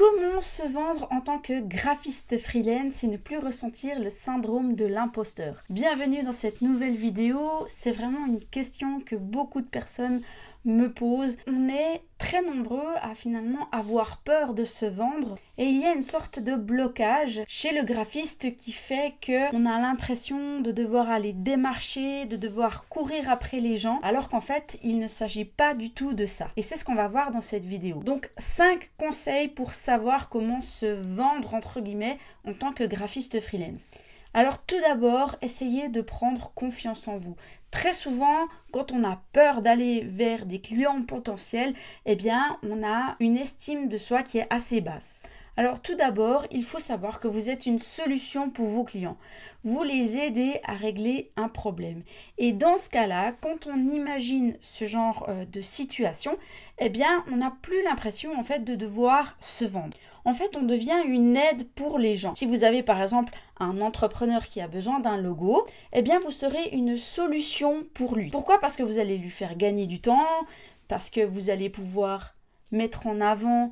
Comment se vendre en tant que graphiste freelance et ne plus ressentir le syndrome de l'imposteur? Bienvenue dans cette nouvelle vidéo. C'est vraiment une question que beaucoup de personnes me posent. On est très nombreux à finalement avoir peur de se vendre et il y a une sorte de blocage chez le graphiste qui fait qu'on a l'impression de devoir aller démarcher, de devoir courir après les gens, alors qu'en fait il ne s'agit pas du tout de ça. Et c'est ce qu'on va voir dans cette vidéo. Donc 5 conseils pour savoir comment se vendre entre guillemets en tant que graphiste freelance. Alors tout d'abord, essayez de prendre confiance en vous. Très souvent, quand on a peur d'aller vers des clients potentiels, eh bien, on a une estime de soi qui est assez basse. Alors tout d'abord, il faut savoir que vous êtes une solution pour vos clients. Vous les aidez à régler un problème. Et dans ce cas-là, quand on imagine ce genre de situation, eh bien, on n'a plus l'impression en fait de devoir se vendre. En fait, on devient une aide pour les gens. Si vous avez par exemple un entrepreneur qui a besoin d'un logo, eh bien, vous serez une solution pour lui. Pourquoi? Parce que vous allez lui faire gagner du temps, parce que vous allez pouvoir mettre en avant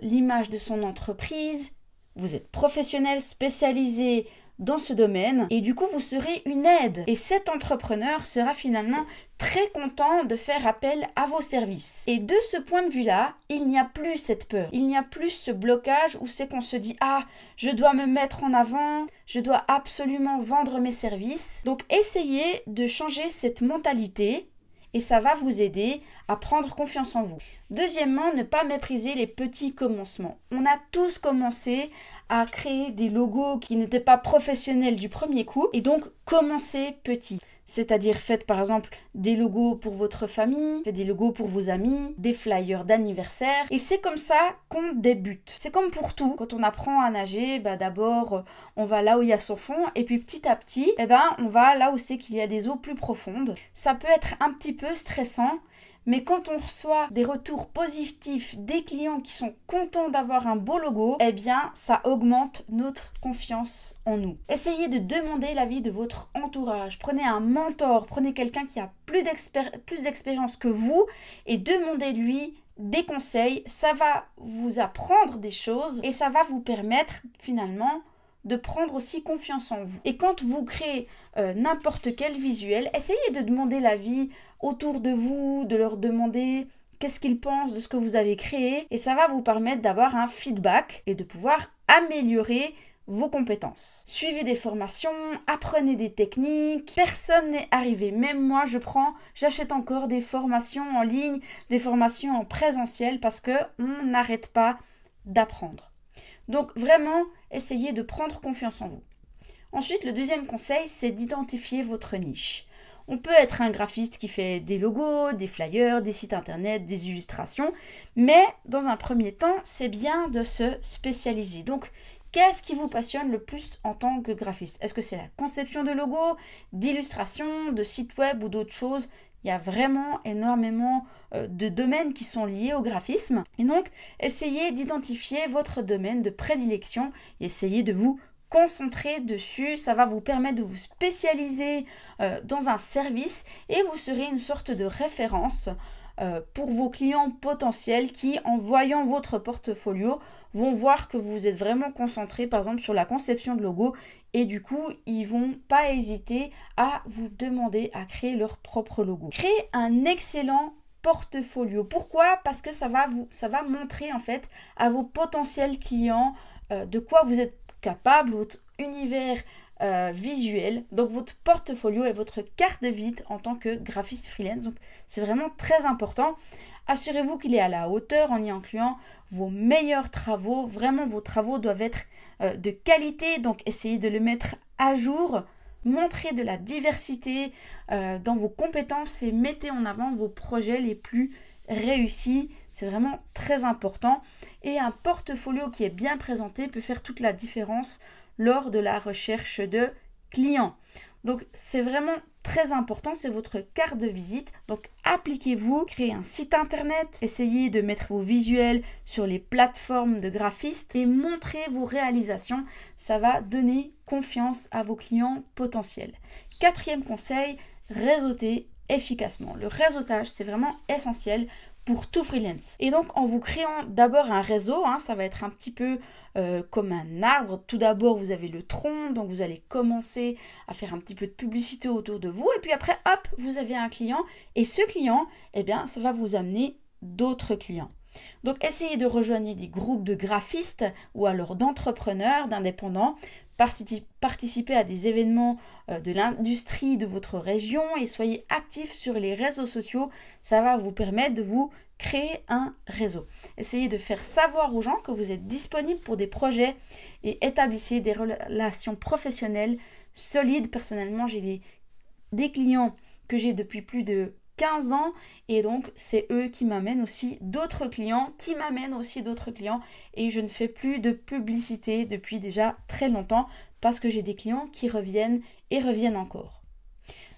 l'image de son entreprise, vous êtes professionnel spécialisé dans ce domaine et du coup vous serez une aide et cet entrepreneur sera finalement très content de faire appel à vos services. Et de ce point de vue-là, il n'y a plus cette peur, il n'y a plus ce blocage où c'est qu'on se dit « Ah, je dois me mettre en avant, je dois absolument vendre mes services ». Donc essayez de changer cette mentalité et ça va vous aider à prendre confiance en vous. Deuxièmement, ne pas mépriser les petits commencements. On a tous commencé à créer des logos qui n'étaient pas professionnels du premier coup et donc commencez petit. C'est-à-dire faites par exemple des logos pour votre famille, faites des logos pour vos amis, des flyers d'anniversaire et c'est comme ça qu'on débute. C'est comme pour tout, quand on apprend à nager, d'abord on va là où il y a son fond et puis petit à petit, on va là où c'est qu'il y a des eaux plus profondes. Ça peut être un petit peu stressant, mais quand on reçoit des retours positifs des clients qui sont contents d'avoir un beau logo, eh bien, ça augmente notre confiance en nous. Essayez de demander l'avis de votre entourage. Prenez un mentor, prenez quelqu'un qui a plus d'expérience que vous et demandez-lui des conseils. Ça va vous apprendre des choses et ça va vous permettre finalement de prendre aussi confiance en vous. Et quand vous créez n'importe quel visuel, essayez de demander l'avis autour de vous, de leur demander qu'est-ce qu'ils pensent de ce que vous avez créé et ça va vous permettre d'avoir un feedback et de pouvoir améliorer vos compétences. Suivez des formations, apprenez des techniques, personne n'est arrivé. Même moi, j'achète encore des formations en ligne, des formations en présentiel parce qu'on n'arrête pas d'apprendre. Donc vraiment, essayez de prendre confiance en vous. Ensuite, le deuxième conseil, c'est d'identifier votre niche. On peut être un graphiste qui fait des logos, des flyers, des sites internet, des illustrations, mais dans un premier temps, c'est bien de se spécialiser. Donc, qu'est-ce qui vous passionne le plus en tant que graphiste? Est-ce que c'est la conception de logos, d'illustrations, de sites web ou d'autres choses? Il y a vraiment énormément de domaines qui sont liés au graphisme. Et donc, essayez d'identifier votre domaine de prédilection et essayez de vous concentrer dessus. Ça va vous permettre de vous spécialiser dans un service et vous serez une sorte de référence pour vos clients potentiels qui, en voyant votre portfolio, vont voir que vous êtes vraiment concentré par exemple sur la conception de logo et du coup ils vont pas hésiter à vous demander à créer leur propre logo. Créez un excellent portfolio. Pourquoi? Parce que ça va montrer en fait à vos potentiels clients de quoi vous êtes capable, votre univers visuel, donc votre portfolio et votre carte de visite en tant que graphiste freelance. Donc c'est vraiment très important. Assurez-vous qu'il est à la hauteur en y incluant vos meilleurs travaux. Vraiment, vos travaux doivent être de qualité, donc essayez de le mettre à jour. Montrez de la diversité dans vos compétences et mettez en avant vos projets les plus réussis. C'est vraiment très important. Et un portfolio qui est bien présenté peut faire toute la différence lors de la recherche de clients. Donc c'est vraiment très important, c'est votre carte de visite. Donc appliquez-vous, créez un site internet, essayez de mettre vos visuels sur les plateformes de graphistes et montrez vos réalisations. Ça va donner confiance à vos clients potentiels. Quatrième conseil, réseauter efficacement. Le réseautage, c'est vraiment essentiel pour tout freelance. Et donc en vous créant d'abord un réseau, ça va être un petit peu comme un arbre. Tout d'abord vous avez le tronc, donc vous allez commencer à faire un petit peu de publicité autour de vous et puis après hop, vous avez un client et ce client, eh bien ça va vous amener d'autres clients. Donc essayez de rejoindre des groupes de graphistes ou alors d'entrepreneurs, d'indépendants, participez à des événements de l'industrie de votre région et soyez actifs sur les réseaux sociaux. Ça va vous permettre de vous créer un réseau. Essayez de faire savoir aux gens que vous êtes disponible pour des projets et établissez des relations professionnelles solides. Personnellement, j'ai des clients que j'ai depuis plus de 15 ans et donc c'est eux qui m'amènent aussi d'autres clients et je ne fais plus de publicité depuis déjà très longtemps parce que j'ai des clients qui reviennent et reviennent encore.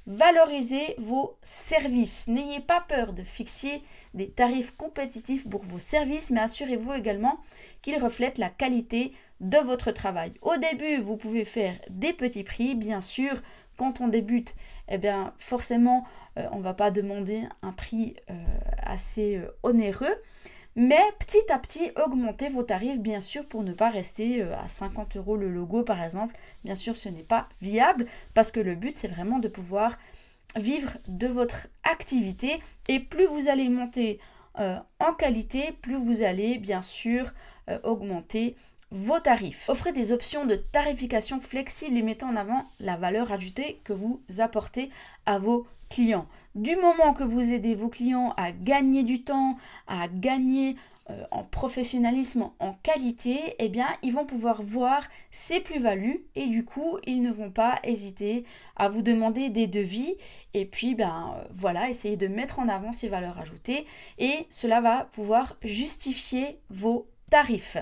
Valorisez vos services. N'ayez pas peur de fixer des tarifs compétitifs pour vos services, mais assurez-vous également qu'ils reflètent la qualité de votre travail. Au début, vous pouvez faire des petits prix, bien sûr. Quand on débute, eh bien forcément, on ne va pas demander un prix assez onéreux. Mais petit à petit, augmentez vos tarifs, bien sûr, pour ne pas rester à 50 € le logo, par exemple. Bien sûr, ce n'est pas viable parce que le but, c'est vraiment de pouvoir vivre de votre activité. Et plus vous allez monter en qualité, plus vous allez, bien sûr, augmenter vos tarifs. Offrez des options de tarification flexibles et mettez en avant la valeur ajoutée que vous apportez à vos clients. Du moment que vous aidez vos clients à gagner du temps, à gagner en professionnalisme, en qualité, eh bien, ils vont pouvoir voir ces plus-values et du coup, ils ne vont pas hésiter à vous demander des devis et puis, voilà, essayez de mettre en avant ces valeurs ajoutées et cela va pouvoir justifier vos tarifs.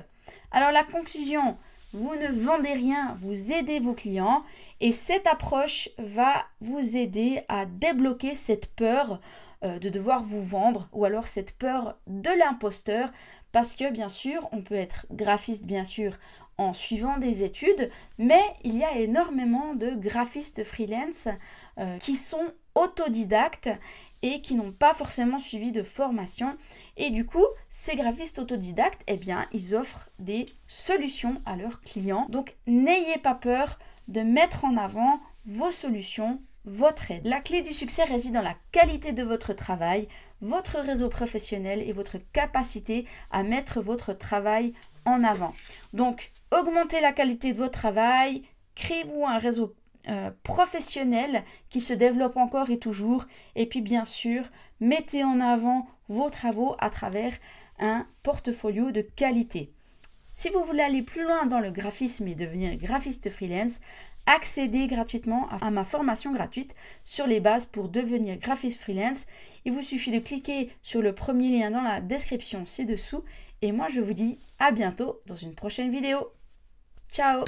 Alors la conclusion, vous ne vendez rien, vous aidez vos clients et cette approche va vous aider à débloquer cette peur de devoir vous vendre ou alors cette peur de l'imposteur parce que bien sûr, on peut être graphiste bien sûr en suivant des études, mais il y a énormément de graphistes freelance qui sont autodidactes et qui n'ont pas forcément suivi de formation. Et du coup, ces graphistes autodidactes, eh bien, ils offrent des solutions à leurs clients. Donc, n'ayez pas peur de mettre en avant vos solutions, votre aide. La clé du succès réside dans la qualité de votre travail, votre réseau professionnel et votre capacité à mettre votre travail en avant. Donc, augmentez la qualité de votre travail, créez-vous un réseau professionnel qui se développe encore et toujours et puis bien sûr mettez en avant vos travaux à travers un portfolio de qualité. Si vous voulez aller plus loin dans le graphisme et devenir graphiste freelance, accédez gratuitement à ma formation gratuite sur les bases pour devenir graphiste freelance. Il vous suffit de cliquer sur le premier lien dans la description ci-dessous et moi je vous dis à bientôt dans une prochaine vidéo. Ciao!